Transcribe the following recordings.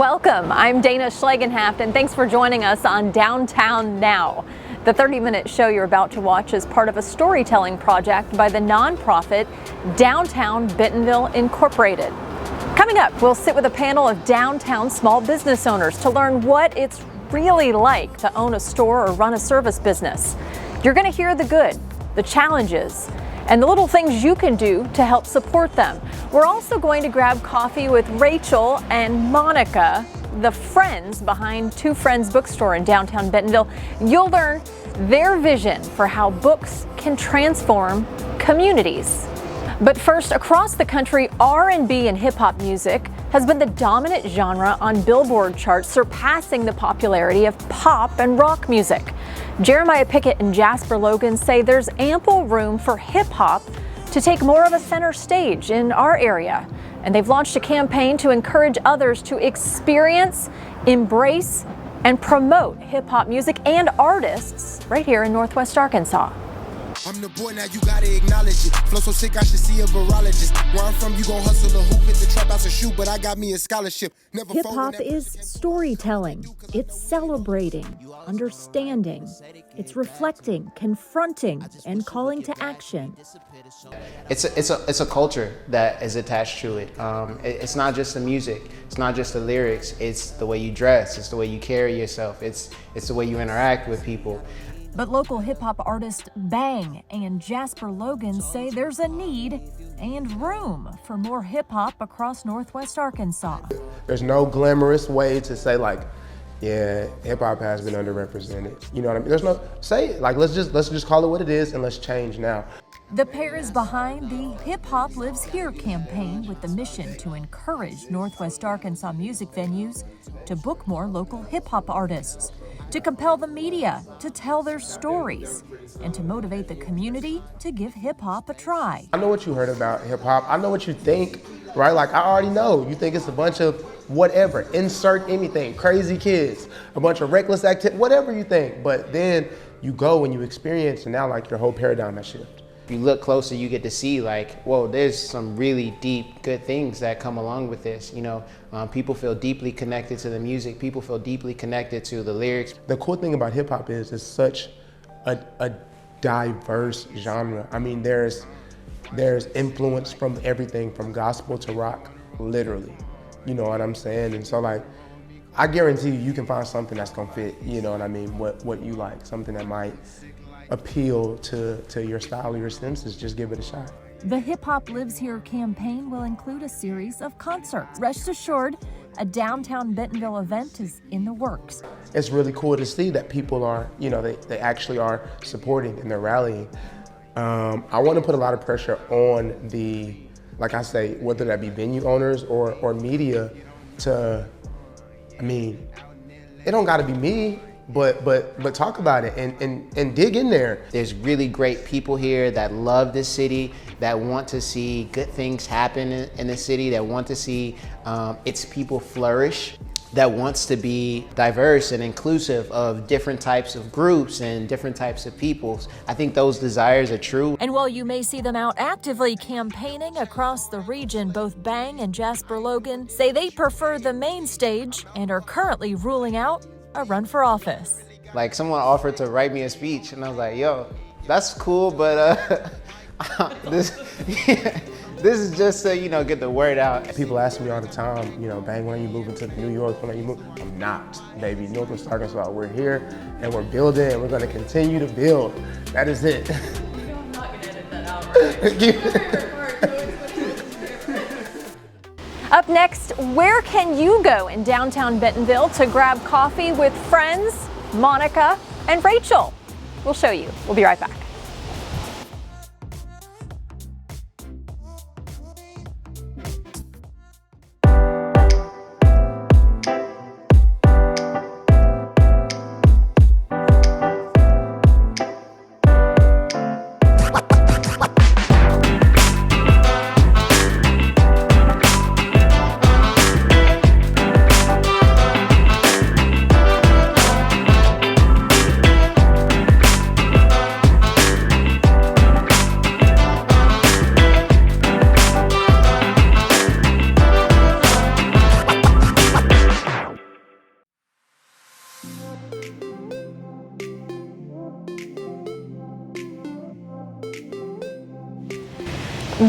Welcome, I'm Dana Schlegenhaft, and thanks for joining us on Downtown Now. The 30-minute show you're about to watch is part of a storytelling project by the nonprofit Downtown Bentonville Incorporated. Coming up, we'll sit with a panel of downtown small business owners to learn what it's really like to own a store or run a service business. You're going to hear the good, the challenges, and the little things you can do to help support them. We're also going to grab coffee with Rachel and Monica, the friends behind Two Friends Bookstore in downtown Bentonville. You'll learn their vision for how books can transform communities. But first, across the country, R&B and hip-hop music has been the dominant genre on Billboard charts, surpassing the popularity of pop and rock music. Jeremiah Pickett and Jasper Logan say there's ample room for hip-hop to take more of a center stage in our area. And they've launched a campaign to encourage others to experience, embrace, and promote hip-hop music and artists right here in Northwest Arkansas. I'm the boy, now you gotta acknowledge it. Flow so sick, I should see a virologist. Where I'm from, you gon' hustle a hoop, hit the trap house and shoot, but I got me a scholarship. Hip-hop is storytelling. It's celebrating, understanding. It's reflecting, confronting, and calling to action. It's a culture that is attached to it. It's not just the music. It's not just the lyrics. It's the way you dress. It's the way you carry yourself. It's the way you interact with people. But local hip-hop artist Bang and Jasper Logan say there's a need and room for more hip-hop across Northwest Arkansas. There's no glamorous way to say like, yeah, hip-hop has been underrepresented. You know what I mean? There's no, say, like, let's just call it what it is and let's change now. The pair is behind the Hip Hop Lives Here campaign with the mission to encourage Northwest Arkansas music venues to book more local hip-hop artists, to compel the media to tell their stories, and to motivate the community to give hip-hop a try. I know what you heard about hip-hop. I know what you think, right? Like, I already know. You think it's a bunch of whatever, insert anything, crazy kids, a bunch of reckless activity, whatever you think. But then you go and you experience, and now like your whole paradigm has shifted. If you look closer, you get to see like, whoa, there's some really deep, good things that come along with this. You know, people feel deeply connected to the music. People feel deeply connected to the lyrics. The cool thing about hip hop is it's such a diverse genre. I mean, there's influence from everything from gospel to rock, literally. You know what I'm saying? And so like, I guarantee you can find something that's gonna fit, you know what I mean, what you like, something that might appeal to your style or your senses. Just give it a shot. The Hip Hop Lives Here campaign will include a series of concerts. Rest assured, a downtown Bentonville event is in the works. It's really cool to see that people are, you know, they actually are supporting and they're rallying. I want to put a lot of pressure on the, like I say, whether that be venue owners or media to, I mean, it don't gotta be me, but talk about it and dig in there. There's really great people here that love this city, that want to see good things happen in the city, that want to see its people flourish, that wants to be diverse and inclusive of different types of groups and different types of peoples. I think those desires are true. And while you may see them out actively campaigning across the region, both Bang and Jasper Logan say they prefer the main stage and are currently ruling out a run for office. Like someone offered to write me a speech and I was like, yo, that's cool, but this is just to, you know, get the word out. People ask me all the time, you know, Bang, when are you moving to New York? When are you moving? I'm not, baby. Northwest Arkansas, we're here and we're building and we're gonna continue to build. That is it. You know I'm not gonna edit that out, right? Up next, where can you go in downtown Bentonville to grab coffee with friends, Monica and Rachel? We'll show you. We'll be right back.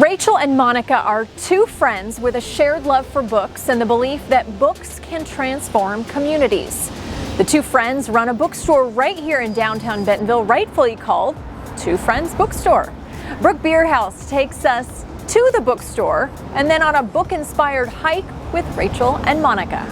Rachel and Monica are two friends with a shared love for books and the belief that books can transform communities. The two friends run a bookstore right here in downtown Bentonville, rightfully called Two Friends Bookstore. Brooke Beerhouse takes us to the bookstore and then on a book-inspired hike with Rachel and Monica.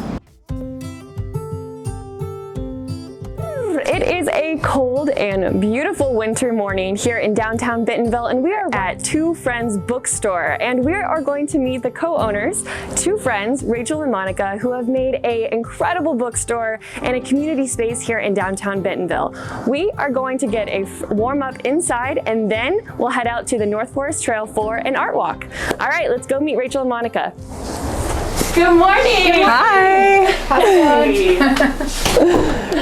It is a cold and beautiful winter morning here in downtown Bentonville, and we are at Two Friends Bookstore, and we are going to meet the co-owners, two friends, Rachel and Monica, who have made an incredible bookstore and a community space here in downtown Bentonville. We are going to get a warm up inside, and then we'll head out to the North Forest Trail for an art walk. All right, let's go meet Rachel and Monica. Good morning. Hi.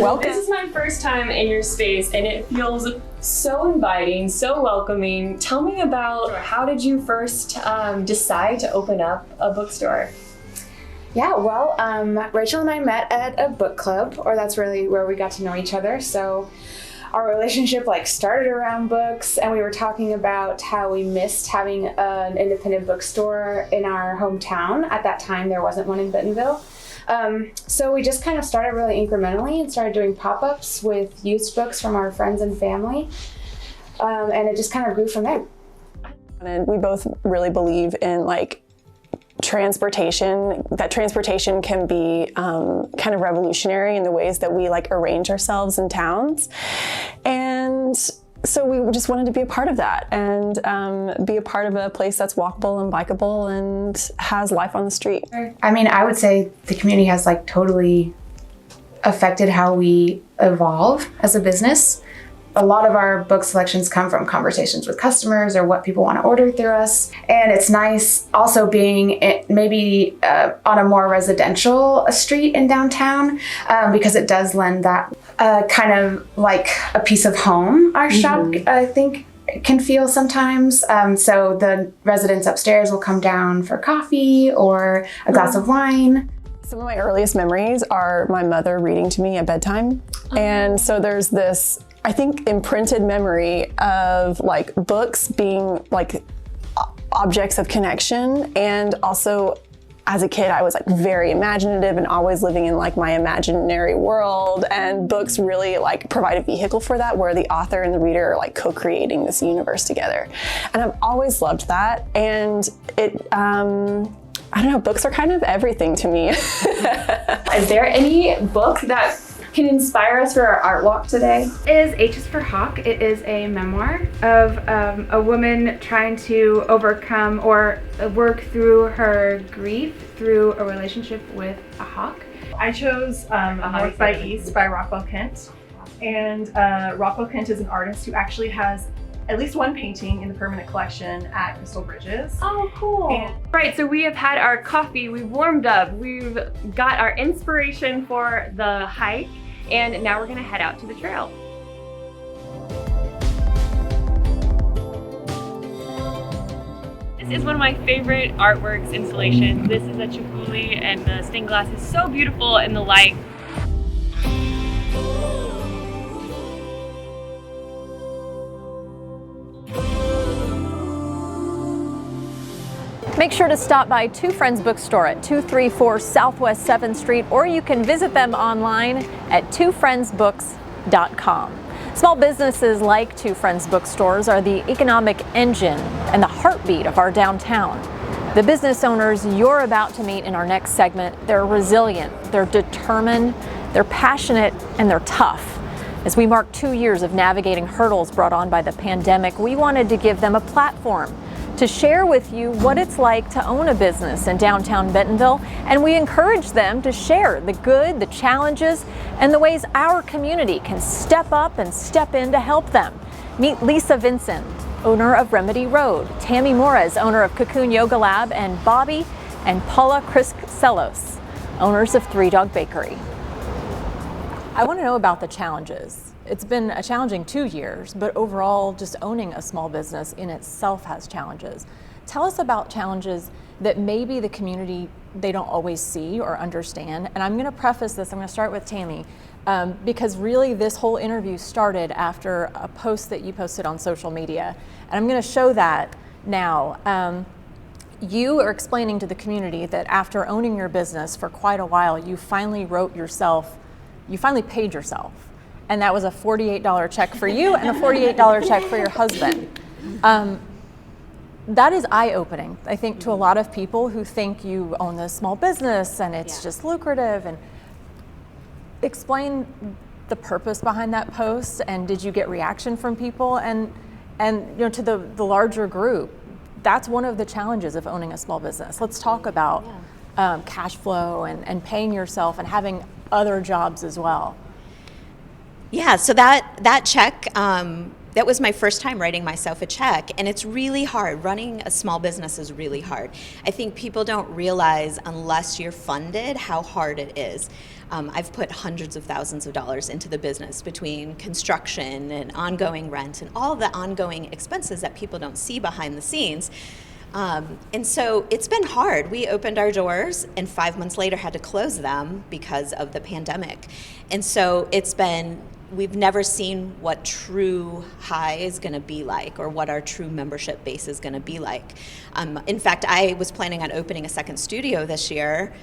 Welcome. This is my first time in your space and it feels so inviting, so welcoming. Tell me about how did you first decide to open up a bookstore? Yeah, well, Rachel and I met at a book club, or that's really where we got to know each other. So our relationship started around books, and we were talking about how we missed having an independent bookstore in our hometown. At that time, there wasn't one in Bentonville. So we just kind of started really incrementally and started doing pop-ups with used books from our friends and family. And it just kind of grew from there. And we both really believe in transportation, that transportation can be kind of revolutionary in the ways that we arrange ourselves in towns. And so we just wanted to be a part of that and be a part of a place that's walkable and bikeable and has life on the street. I mean, I would say the community has totally affected how we evolve as a business. A lot of our book selections come from conversations with customers or what people want to order through us. And it's nice also being maybe on a more residential street in downtown because it does lend that kind of like a piece of home our shop, I think, can feel sometimes. So the residents upstairs will come down for coffee or a glass of wine. Some of my earliest memories are my mother reading to me at bedtime. And so there's this, I think, imprinted memory of books being objects of connection. And also as a kid, I was very imaginative and always living in my imaginary world, and books really provide a vehicle for that, where the author and the reader are co-creating this universe together. And I've always loved that. And it, I don't know, books are kind of everything to me. Is there any book that can inspire us for our art walk today? Is H is for Hawk. It is a memoir of a woman trying to overcome or work through her grief through a relationship with a hawk. I chose North by East by Rockwell Kent. And Rockwell Kent is an artist who actually has at least one painting in the permanent collection at Crystal Bridges. Oh, cool. Right, so we have had our coffee, we've warmed up, we've got our inspiration for the hike, and now we're gonna head out to the trail. This is one of my favorite artworks installations. This is a chipuli, and the stained glass is so beautiful in the light. Make sure to stop by Two Friends Bookstore at 234 Southwest 7th Street, or you can visit them online at twofriendsbooks.com. Small businesses like Two Friends Bookstores are the economic engine and the heartbeat of our downtown. The business owners you're about to meet in our next segment, they're resilient, they're determined, they're passionate, and they're tough. As we mark 2 years of navigating hurdles brought on by the pandemic, we wanted to give them a platform to share with you what it's like to own a business in downtown Bentonville, and we encourage them to share the good, the challenges, and the ways our community can step up and step in to help them. Meet Lisa Vincent, owner of Remedy Road, Tammy Morez, owner of Cocoon Yoga Lab, and Bobby and Paula Christselos, owners of Three Dog Bakery. I want to know about the challenges. It's been a challenging 2 years, but overall, just owning a small business in itself has challenges. Tell us about challenges that maybe the community, they don't always see or understand. And I'm going to preface this, I'm going to start with Tammy, because really this whole interview started after a post that you posted on social media. And I'm going to show that now. You are explaining to the community that after owning your business for quite a while, you finally paid yourself. And that was a $48 check for you and a $48 check for your husband. That is eye-opening, I think, to a lot of people who think you own this small business and it's just lucrative. And explain the purpose behind that post, and did you get reaction from people? And to the larger group, that's one of the challenges of owning a small business. Let's talk about cash flow and paying yourself and having other jobs as well. Yeah, so that check, that was my first time writing myself a check, and it's really hard. Running a small business is really hard. I think people don't realize, unless you're funded, how hard it is. I've put hundreds of thousands of dollars into the business between construction and ongoing rent and all the ongoing expenses that people don't see behind the scenes. And so it's been hard. We opened our doors and 5 months later had to close them because of the pandemic. And so we've never seen what true high is going to be like, or what our true membership base is going to be like. In fact, I was planning on opening a second studio this year,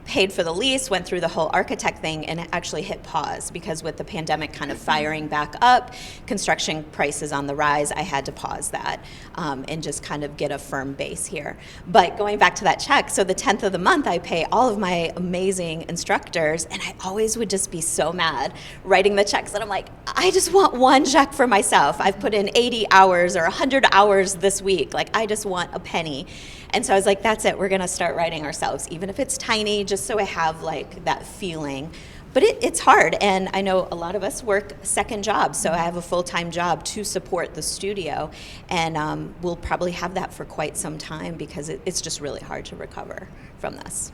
paid for the lease, went through the whole architect thing, and actually hit pause because with the pandemic kind of firing back up, construction prices on the rise, I had to pause that and just kind of get a firm base here. But going back to that check, so the 10th of the month, I pay all of my amazing instructors, and I always would just be so mad writing the checks that I'm like, I just want one check for myself. I've put in 80 hours or 100 hours this week. Like, I just want a penny. And so I was like, that's it, we're gonna start writing ourselves, even if it's tiny, just so I have like that feeling. But it's hard, and I know a lot of us work second jobs, so I have a full-time job to support the studio, and we'll probably have that for quite some time because it's just really hard to recover from this.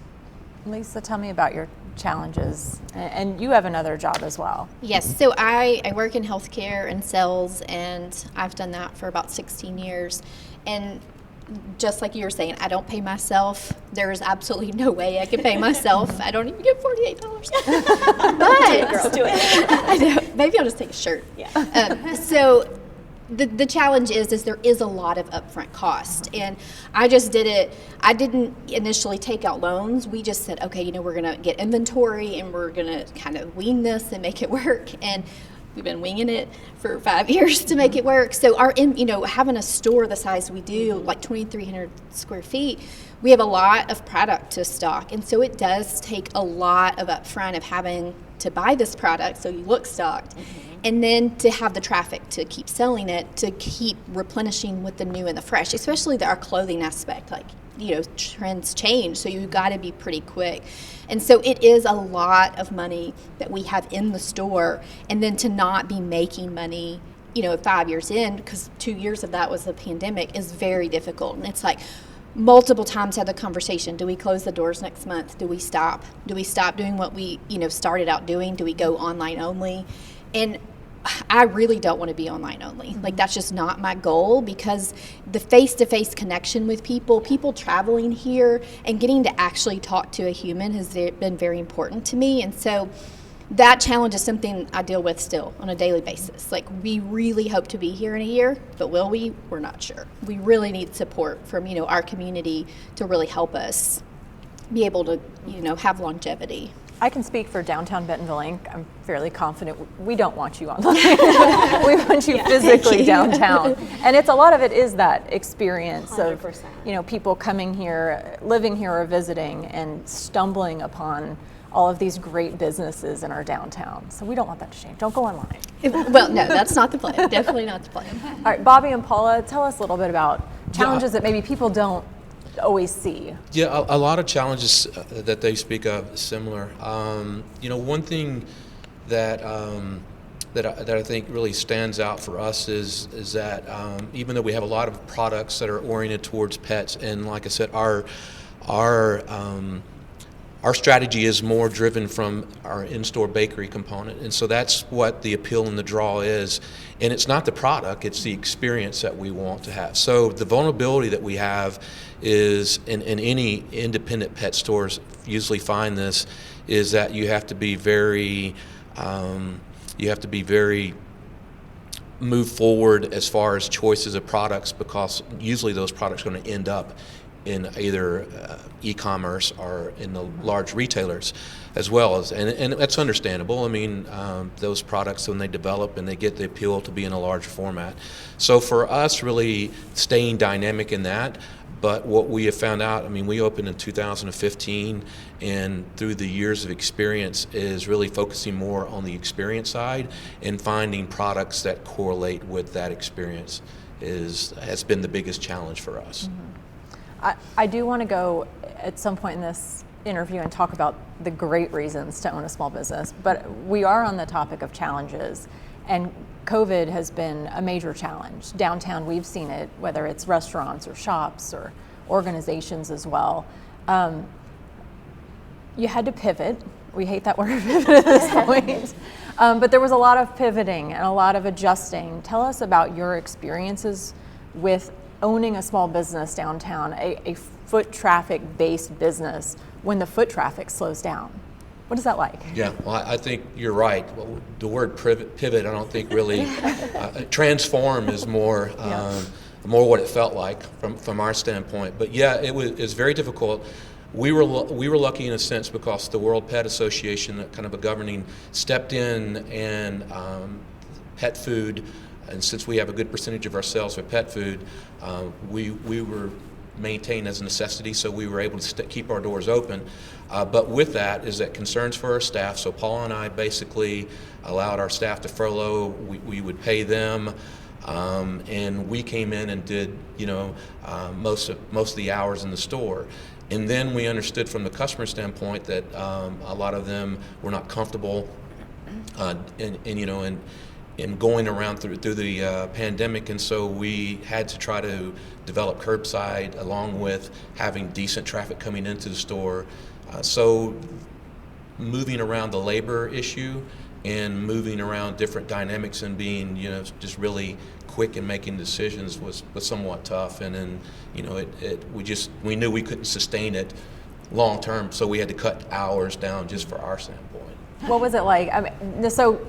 Lisa, tell me about your challenges, and you have another job as well. Yes, so I work in healthcare and sales, and I've done that for about 16 years. And just like you were saying, I don't pay myself. There is absolutely no way I can pay myself. I don't even get $48. But Girls, do it. I know. Maybe I'll just take a shirt. Yeah. So the challenge is there is a lot of upfront cost, and I just did it. I didn't initially take out loans. We just said, okay, we're gonna get inventory and we're gonna kind of wing this and make it work. And we've been winging it for 5 years to make it work. So having a store the size we do, like 2,300 square feet, we have a lot of product to stock. And so it does take a lot of upfront of having to buy this product so you look stocked. And then to have the traffic to keep selling it, to keep replenishing with the new and the fresh, especially our clothing aspect. Like, trends change, so you've got to be pretty quick. And so it is a lot of money that we have in the store, and then to not be making money, 5 years in, because 2 years of that was the pandemic, is very difficult. And it's like multiple times had the conversation, do we close the doors next month? Do we stop? Do we stop doing what we, started out doing? Do we go online only? And I really don't want to be online only. Like, that's just not my goal, because the face-to-face connection with people traveling here and getting to actually talk to a human has been very important to me. And so that challenge is something I deal with still on a daily basis. Like, we really hope to be here in a year, but will we? We're not sure. We really need support from, our community to really help us be able to, have longevity. I can speak for Downtown Bentonville Inc. I'm fairly confident we don't want you online. We want you physically downtown. And a lot of it is that experience 100%. Of, people coming here, living here or visiting, and stumbling upon all of these great businesses in our downtown. So we don't want that to change. Don't go online. Well, no, that's not the plan. Definitely not the plan. All right, Bobby and Paula, tell us a little bit about challenges that maybe people don't always see. Yeah, a lot of challenges that they speak of similar. One thing that I think really stands out for us is that even though we have a lot of products that are oriented towards pets, and like I said, our strategy is more driven from our in-store bakery component, and so that's what the appeal and the draw is. And it's not the product, it's the experience that we want to have. So the vulnerability that we have is, in any independent pet stores usually find this, is that you have to be very move forward as far as choices of products, because usually those products are going to end up in either e-commerce or in the large retailers as well as, and that's understandable. I mean, those products, when they develop and they get the appeal to be in a larger format. So for us, really staying dynamic in that. But what we have found out, I mean, we opened in 2015, and through the years of experience is really focusing more on the experience side and finding products that correlate with that experience has been the biggest challenge for us. I do want to go at some point in this interview and talk about the great reasons to own a small business, but we are on the topic of challenges, and COVID has been a major challenge. Downtown, we've seen it, whether it's restaurants or shops or organizations as well. You had to pivot. We hate that word, pivot at this point. But there was a lot of pivoting and a lot of adjusting. Tell us about your experiences with owning a small business downtown, a foot traffic based business, when the foot traffic slows down. What is that like? Yeah, well, I think you're right. Well, the word pivot, I don't think really, transform is more what it felt like from our standpoint. But yeah, it's very difficult. We were lucky in a sense because the World Pet Association, kind of a governing, stepped in, and pet food, and since we have a good percentage of our sales with pet food, we were maintained as a necessity, so we were able to keep our doors open. But with that is that concerns for our staff. So Paul and I basically allowed our staff to furlough. We would pay them, and we came in and did most of the hours in the store. And then we understood from the customer standpoint that a lot of them were not comfortable in going around through the pandemic, and so we had to try to develop curbside along with having decent traffic coming into the store. So moving around the labor issue and moving around different dynamics and being just really quick in making decisions was somewhat tough. And then we knew we couldn't sustain it long term, so we had to cut hours down just for our standpoint. What was it like? I mean, so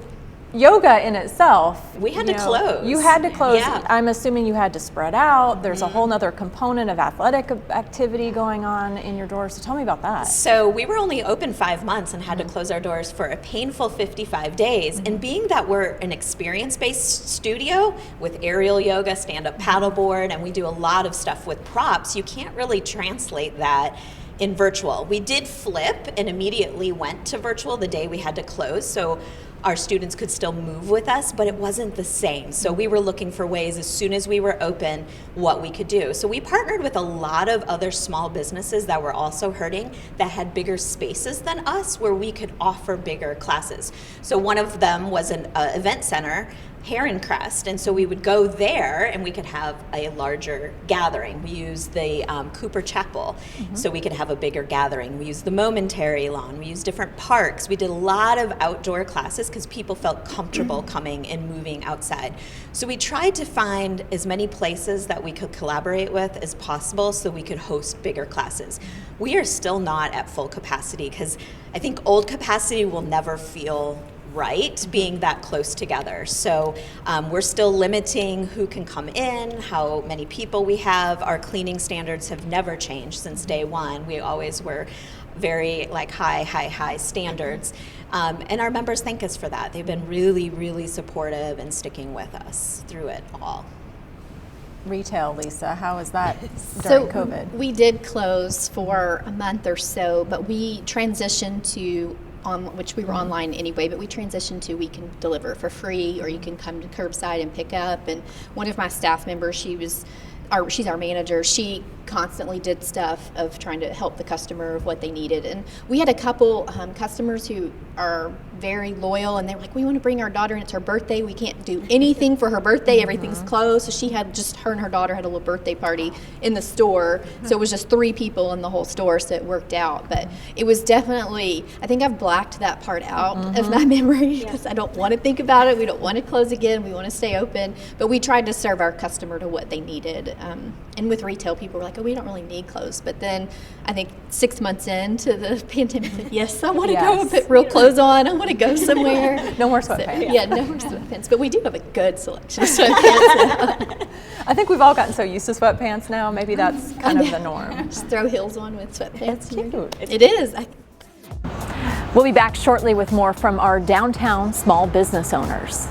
yoga in itself, we had to close. You had to close. Yeah. I'm assuming you had to spread out. There's a whole nother component of athletic activity going on in your doors. So tell me about that. So we were only open 5 months and had to close our doors for a painful 55 days. And being that we're an experience-based studio with aerial yoga, stand-up paddleboard, and we do a lot of stuff with props, you can't really translate that in virtual. We did flip and immediately went to virtual the day we had to close. So our students could still move with us, but it wasn't the same. So we were looking for ways as soon as we were open, what we could do. So we partnered with a lot of other small businesses that were also hurting, that had bigger spaces than us, where we could offer bigger classes. So one of them was an event center, Heron Crest, and so we would go there and we could have a larger gathering. We used the Cooper Chapel, so we could have a bigger gathering. We used the Momentary Lawn. We used different parks. We did a lot of outdoor classes because people felt comfortable coming and moving outside. So we tried to find as many places that we could collaborate with as possible so we could host bigger classes. We are still not at full capacity because I think old capacity will never feel right being that close together. So we're still limiting who can come in, how many people we have. Our cleaning standards have never changed since day one. We always were very high standards. And our members thank us for that. They've been really, really supportive and sticking with us through it all. Retail, Lisa, how was that during COVID? We did close for a month or so, but we transitioned to which we were online anyway, but we transitioned to we can deliver for free, or you can come to curbside and pick up. And one of my staff members, she's our manager. She constantly did stuff of trying to help the customer of what they needed. And we had a couple customers who are very loyal, and they were like, we want to bring our daughter in. It's her birthday. We can't do anything for her birthday. Everything's closed. So she had her and her daughter had a little birthday party in the store. So it was just 3 people in the whole store, so it worked out. But it was definitely, I think I've blacked that part out of my memory because I don't want to think about it. We don't want to close again. We want to stay open. But we tried to serve our customer to what they needed. And with retail, people were like, like, oh, we don't really need clothes. But then I think 6 months into the pandemic, like, yes, I want to go and put real clothes on. I want to go somewhere. No more sweatpants. So, yeah, no more sweatpants. But we do have a good selection of sweatpants. I think we've all gotten so used to sweatpants now. Maybe that's kind of the norm. Just throw heels on with sweatpants. It's cute. It is. We'll be back shortly with more from our downtown small business owners.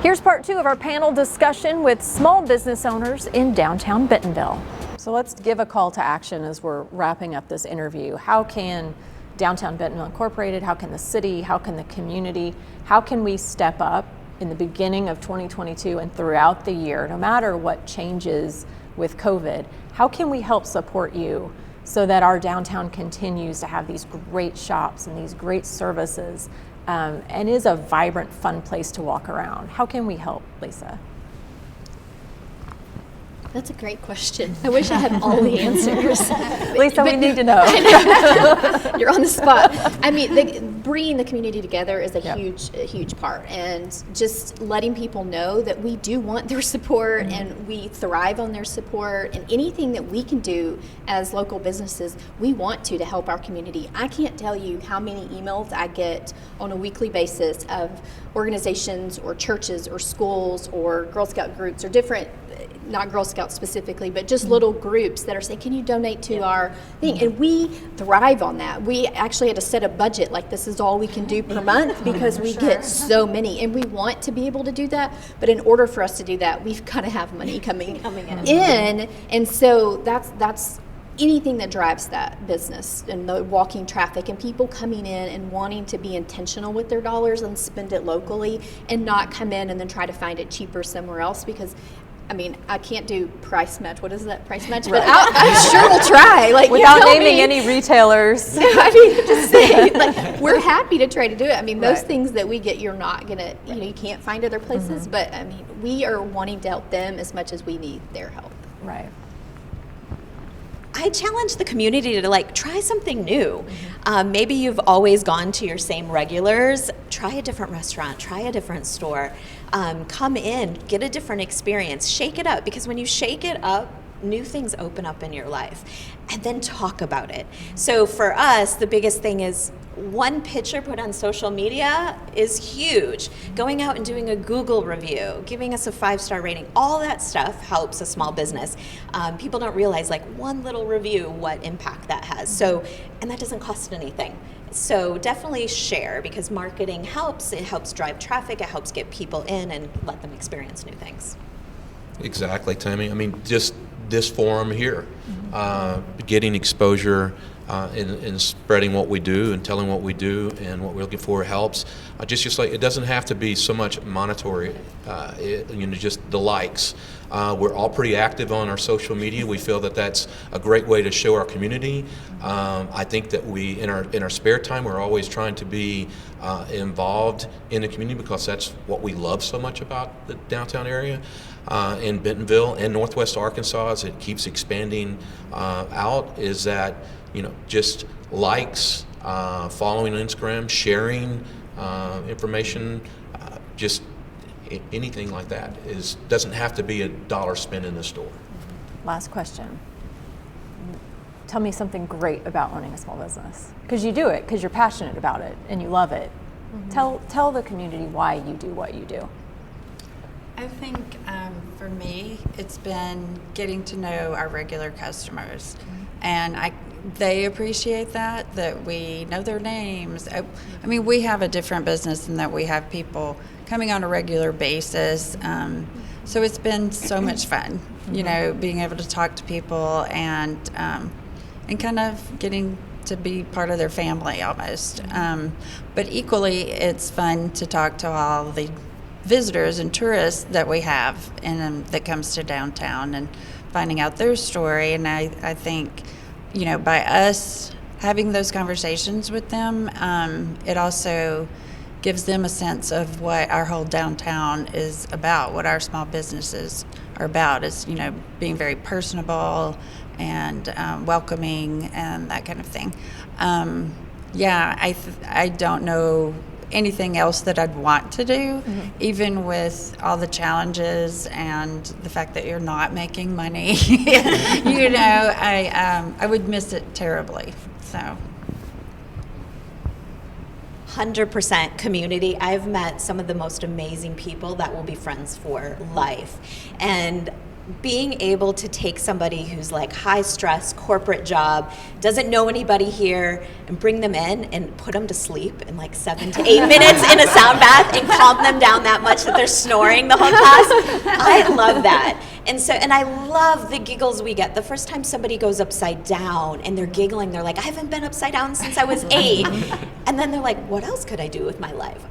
Here's part 2 of our panel discussion with small business owners in downtown Bentonville. So let's give a call to action as we're wrapping up this interview. How can downtown Bentonville Incorporated, how can the city, how can the community, how can we step up in the beginning of 2022 and throughout the year, no matter what changes with COVID, how can we help support you so that our downtown continues to have these great shops and these great services and is a vibrant, fun place to walk around? How can we help, Lisa? That's a great question. I wish I had all the answers. Lisa, we need to know. You're on the spot. I mean, bringing the community together is a huge part, and just letting people know that we do want their support and we thrive on their support, and anything that we can do as local businesses, we want to help our community. I can't tell you how many emails I get on a weekly basis of organizations or churches or schools or Girl Scout groups or different, not Girl Scouts specifically, but just little groups that are saying, can you donate to our thing? And we thrive on that. We actually had to set a budget, like this is all we can do per month because we get so many, and we want to be able to do that. But in order for us to do that, we've got to have money coming in. And so that's anything that drives that business and the walking traffic and people coming in and wanting to be intentional with their dollars and spend it locally and not come in and then try to find it cheaper somewhere else, because I mean, I can't do price match. What is that, price match? But I sure will try. Like, without naming any retailers. I mean, just saying, like, we're happy to try to do it. I mean, those things that we get, you're not gonna, you can't find other places. But I mean, we are wanting to help them as much as we need their help. Right. I challenge the community to try something new. Maybe you've always gone to your same regulars. Try a different restaurant, try a different store. Come in, get a different experience, shake it up, because when you shake it up, new things open up in your life. And then talk about it. So for us, the biggest thing is one picture put on social media is huge. Going out and doing a Google review, giving us a 5-star rating, all that stuff helps a small business. People don't realize one little review, what impact that has. So, and that doesn't cost anything. So definitely share, because marketing helps. It helps drive traffic. It helps get people in and let them experience new things. Exactly, Tammy. I mean, just this forum here, getting exposure and spreading what we do and telling what we do and what we're looking for helps. Just like it doesn't have to be so much monetary, just the likes. We're all pretty active on our social media. We feel that that's a great way to show our community. I think that we, in our spare time, we're always trying to be involved in the community, because that's what we love so much about the downtown area. In Bentonville and Northwest Arkansas, as it keeps expanding out, is that just likes, following on Instagram, sharing information, just anything like that doesn't have to be $1 spent in the store. Last question. Tell me something great about owning a small business, because you do it because you're passionate about it and you love it. Tell the community why you do what you do. I think for me, it's been getting to know our regular customers, and they appreciate that we know their names. I mean, we have a different business in that we have people coming on a regular basis, so it's been so much fun, you know, being able to talk to people and kind of getting to be part of their family almost. But equally, it's fun to talk to all the visitors and tourists that we have and that comes to downtown and finding out their story. And I think, you know, by us having those conversations with them, it also gives them a sense of what our whole downtown is about, what our small businesses are about, is, you know, being very personable and welcoming and that kind of thing. I don't know anything else that I'd want to do, even with all the challenges and the fact that you're not making money. You know, I would miss it terribly. So 100% community. I've met some of the most amazing people that will be friends for life. And being able to take somebody who's like high stress corporate job, doesn't know anybody here, and bring them in and put them to sleep in like 7 to 8 minutes in a sound bath and calm them down that much that they're snoring the whole class. I love that. And I love the giggles we get. The first time somebody goes upside down and they're giggling, they're like, I haven't been upside down since I was 8. And then they're like, what else could I do with my life?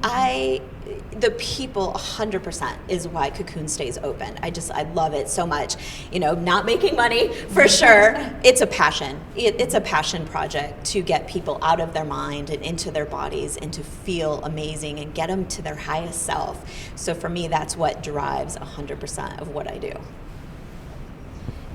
The people 100% is why Cocoon stays open. I love it so much. You know, not making money for sure. It's a passion. It's a passion project to get people out of their mind and into their bodies and to feel amazing and get them to their highest self. So for me, that's what drives 100% of what I do.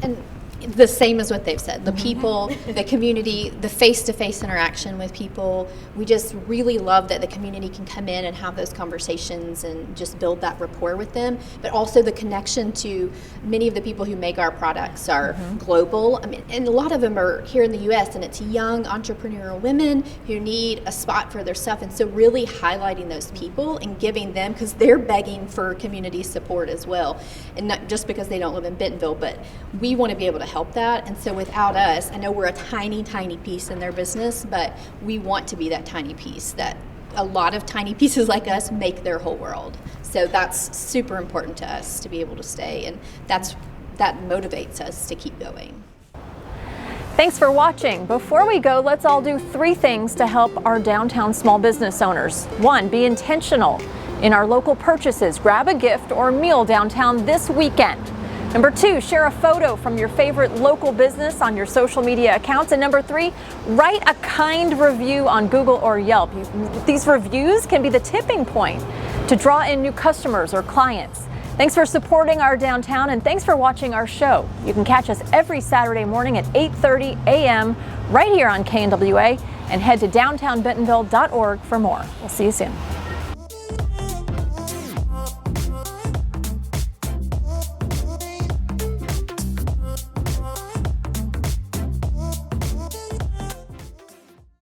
And the same as what they've said, the people, the community, the face-to-face interaction with people. We just really love that the community can come in and have those conversations and just build that rapport with them, but also the connection to many of the people who make our products are global. I mean, and a lot of them are here in the US, and it's young entrepreneurial women who need a spot for their stuff. And so really highlighting those people and giving them, because they're begging for community support as well. And not just because they don't live in Bentonville, but we want to be able to help that. And so without us, I know we're a tiny piece in their business, but we want to be that tiny piece, that a lot of tiny pieces like us make their whole world. So that's super important to us to be able to stay, and that motivates us to keep going. Thanks for watching. Before we go, let's all do 3 things to help our downtown small business owners. 1, be intentional in our local purchases. Grab a gift or meal downtown this weekend. Number 2, share a photo from your favorite local business on your social media accounts. And number 3, write a kind review on Google or Yelp. These reviews can be the tipping point to draw in new customers or clients. Thanks for supporting our downtown, and thanks for watching our show. You can catch us every Saturday morning at 8:30 a.m. right here on KNWA, and head to downtownbentonville.org for more. We'll see you soon.